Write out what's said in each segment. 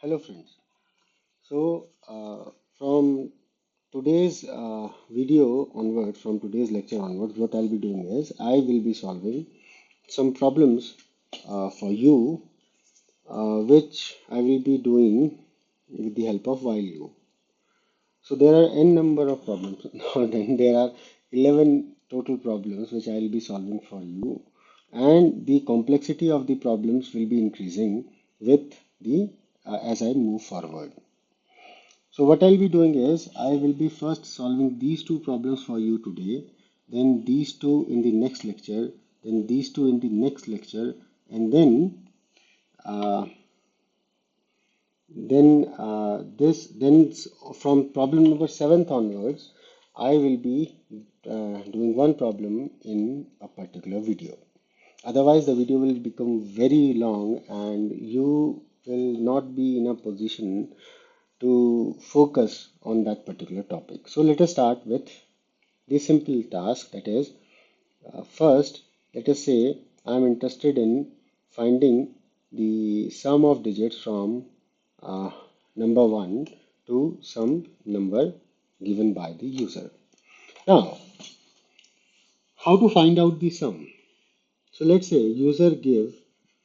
Hello friends. From today's video onward, from today's lecture onwards, what I'll be doing is I will be solving some problems for you, which I will be doing with the help of while loop. So there are n number of problems. Not n, there are 11 total problems which I will be solving for you, and the complexity of the problems will be increasing with the as I move forward. So what I'll be doing is I will be first solving these two problems for you today, then these two in the next lecture, then these two in the next lecture, and uh, then from problem number 7th onwards, I will be doing one problem in a particular video. Otherwise, the video will become very long and you will not be in a position to focus on that particular topic. So let us start with the simple task, that is, first, let us say I am interested in finding the sum of digits from uh, number 1 to some number given by the user. Now, how to find out the sum? So let's say user give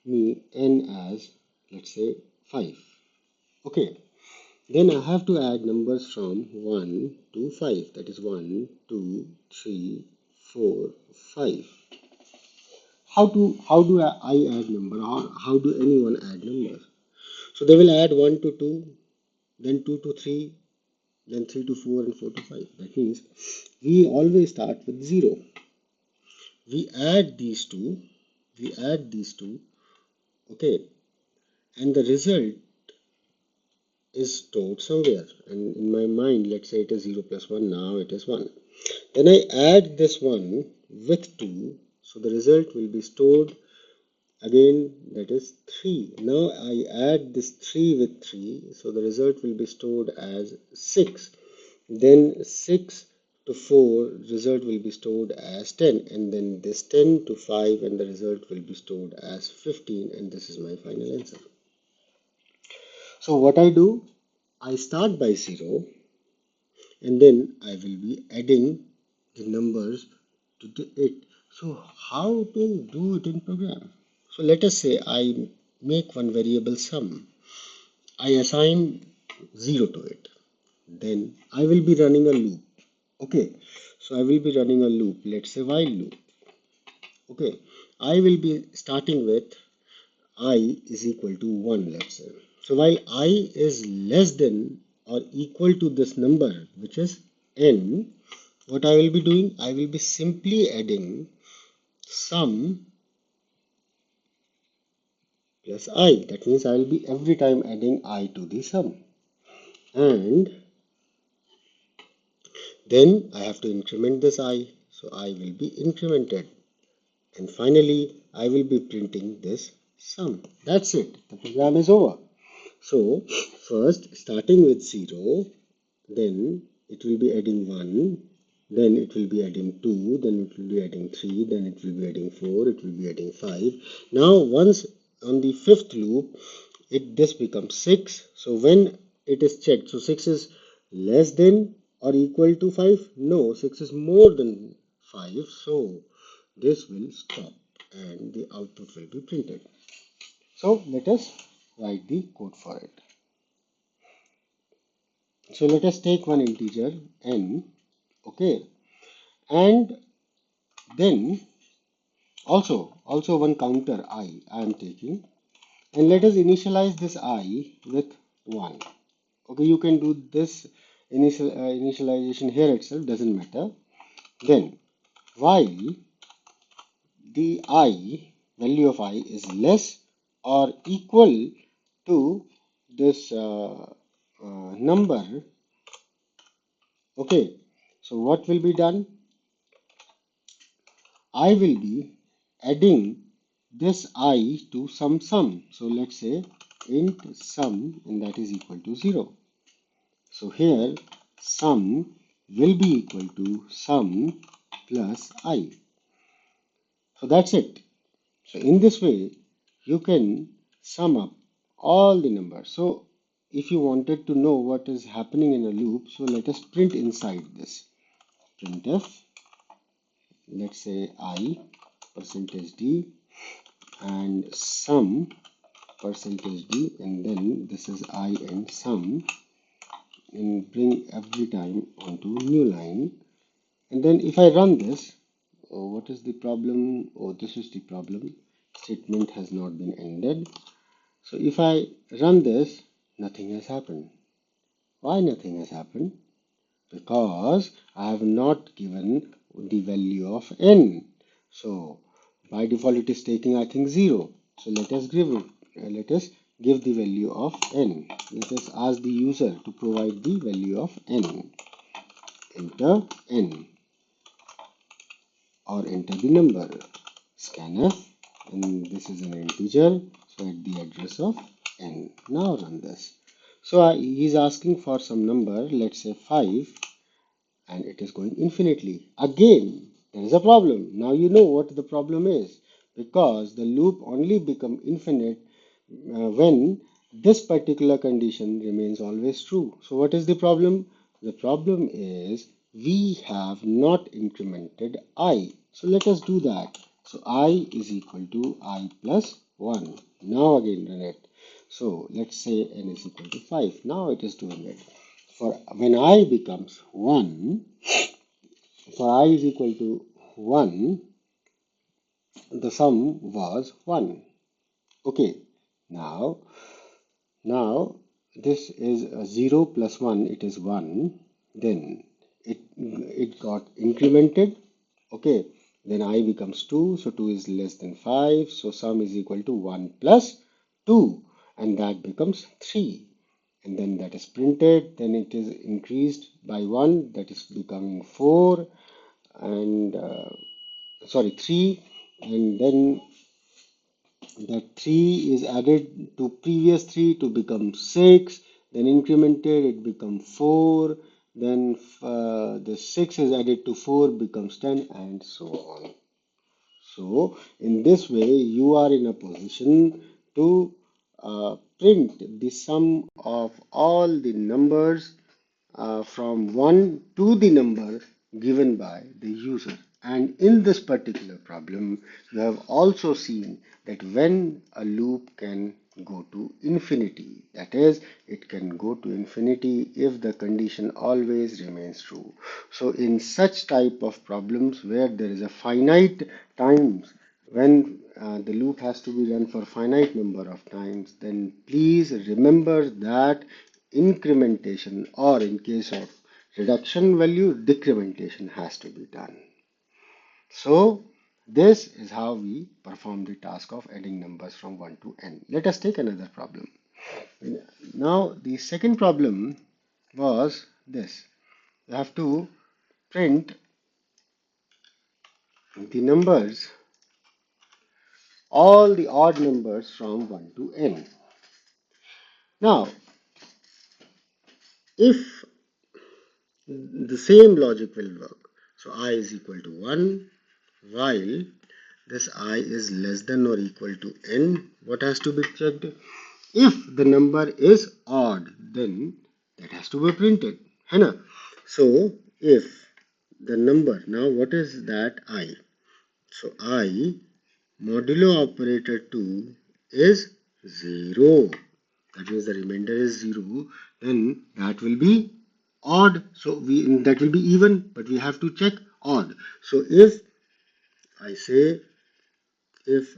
me n as, let's say, 5. Okay, then I have to add numbers from 1 to 5. That is 1, 2, 3, 4, 5. How do I add number, or how do anyone add numbers? So they will add 1 to 2, then 2 to 3, then 3 to 4, and 4 to 5. That means we always start with 0. We add these two, okay, and the result is stored somewhere. And in my mind, let's say it is 0 plus 1, now it is 1. Then I add this 1 with 2, so the result will be stored again, that is 3. Now I add this 3 with 3, so the result will be stored as 6. Then 6 to 4, result will be stored as 10, and then this 10 to 5, and the result will be stored as 15, and this is my final answer. So what I do, I start by 0, and then I will be adding the numbers to it. So how to do it in program? So let us say I make one variable sum. I assign 0 to it. Then I will be running a loop. Okay, so I will be running a loop. Let's say while loop. Okay, I will be starting with I is equal to 1, let's say. So while I is less than or equal to this number, which is n, what I will be doing, I will be simply adding sum plus I. That means I will be every time adding I to the sum. And then I have to increment this I. So I will be incremented. And finally, I will be printing this sum. That's it. The program is over. So first, starting with 0, then it will be adding 1, then it will be adding 2, then it will be adding 3, then it will be adding 4, it will be adding 5. Now once on the fifth loop, this becomes 6. So when it is checked, so 6 is less than or equal to 5? No, 6 is more than 5. So this will stop and the output will be printed. So let us write the code for it. So let us take one integer n, okay, and then also one counter I am taking, and let us initialize this I with 1. Okay, you can do this initialization here itself, doesn't matter. Then while the I value of I is less or equal to this number, okay, so what will be done? I will be adding this I to some sum. So let's say int sum, and that is equal to 0. So here sum will be equal to sum plus I. So that's it. So in this way, you can sum up all the numbers. So if you wanted to know what is happening in a loop, so let us print inside this. Printf, let's say I percentage d and sum percentage d, and then this is I and sum, and bring every time onto new line. And then if I run this, oh, what is the problem? Oh, this is the problem. Statement has not been ended. So if I run this, nothing has happened. Why nothing has happened? Because I have not given the value of n. So by default it is taking, I think, 0. So let us give it, let us give the value of n. Let us ask the user to provide the value of n. Enter n or enter the number. Scanf, and this is an integer, so at the address of n. Now run this. So he's asking for some number, let's say 5, and it is going infinitely. Again, there is a problem. Now you know what the problem is, because the loop only become infinite when this particular condition remains always true. So what is the problem? The problem is we have not incremented I. So let us do that. So I is equal to I plus 1. Now again run it. So let's say n is equal to 5. Now it is doing it. For when I becomes 1, for I is equal to 1, the sum was 1. Okay, now this is 0 plus 1, it is 1. Then it got incremented. Okay, then I becomes 2, so 2 is less than 5, so sum is equal to 1 plus 2, and that becomes 3. And then that is printed, then it is increased by 1, that is becoming 4, and sorry, 3, and then that 3 is added to previous 3 to become 6, then incremented, it becomes 4, then the 6 is added to 4 becomes 10, and so on. So in this way you are in a position to print the sum of all the numbers from 1 to the number given by the user. And in this particular problem, you have also seen that when a loop can go to infinity, that is, it can go to infinity if the condition always remains true. So in such type of problems where there is a finite times, when the loop has to be run for finite number of times, then please remember that incrementation, or in case of reduction value, decrementation has to be done. So this is how we perform the task of adding numbers from 1 to n. Let us take another problem. Now the second problem was this. You have to print the numbers, all the odd numbers from 1 to n. Now if the same logic will work, so I is equal to 1, while this I is less than or equal to n, what has to be checked? If the number is odd, then that has to be printed. Hana? So if the number, now what is that I? So I modulo operator 2 is 0. That means the remainder is 0. Then that will be odd. So that will be even, but we have to check odd. So if I say if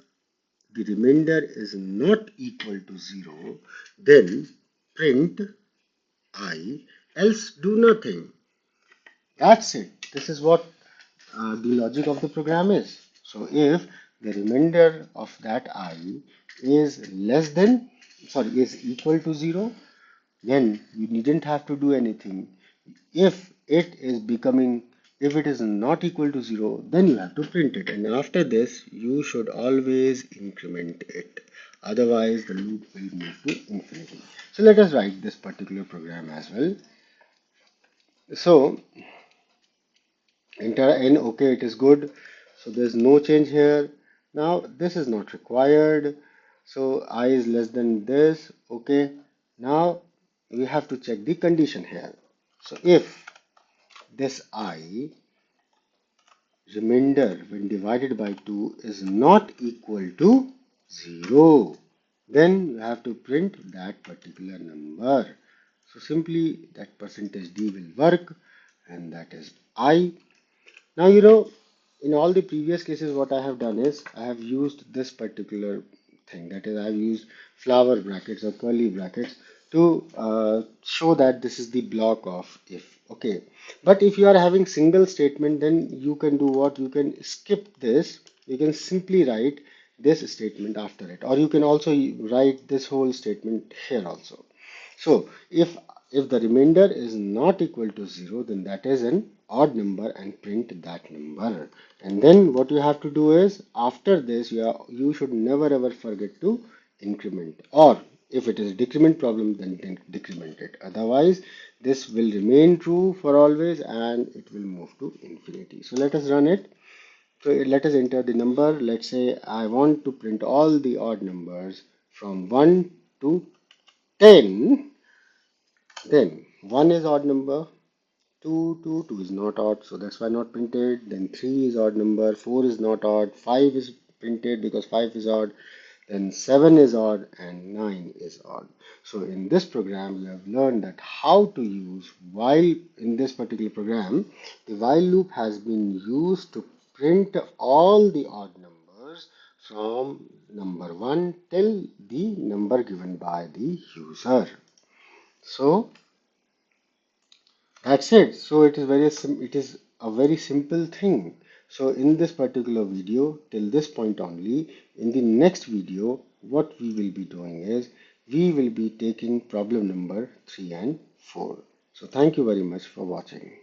the remainder is not equal to 0, then print I, else do nothing. That's it. This is what the logic of the program is. So if the remainder of that I is less than, sorry, is equal to 0, then you needn't have to do anything. If it is becoming, if it is not equal to 0, then you have to print it, and after this you should always increment it, otherwise the loop will move to infinity. So let us write this particular program as well. So enter n, okay, it is good, so there's no change here. Now this is not required, so I is less than this. Okay, now we have to check the condition here. So if this I remainder when divided by 2 is not equal to 0, then you have to print that particular number. So simply that percentage d will work, and that is I. Now, in all the previous cases, what I have done is I have used this particular thing. That is, I have used flower brackets or curly brackets to show that this is the block of if. Okay. But if you are having single statement, then you can do what? You can skip this. You can simply write this statement after it. Or you can also write this whole statement here also. So if the remainder is not equal to 0, then that is an odd number and print that number. And then what you have to do is after this you should never ever forget to increment, or if it is a decrement problem, then decrement it. Otherwise this will remain true for always and it will move to infinity. So let us run it. So let us enter the number. Let's say I want to print all the odd numbers from 1 to 10. Then 1 is odd number, 2 is not odd, so that's why not printed. Then 3 is odd number, 4 is not odd, 5 is printed because 5 is odd. Then 7 is odd and 9 is odd. So in this program, you have learned that how to use while. In this particular program, the while loop has been used to print all the odd numbers from number 1 till the number given by the user. So that's it. So it is a very simple thing. So in this particular video, till this point only, in the next video, what we will be doing is we will be taking problem number 3 and 4. So thank you very much for watching.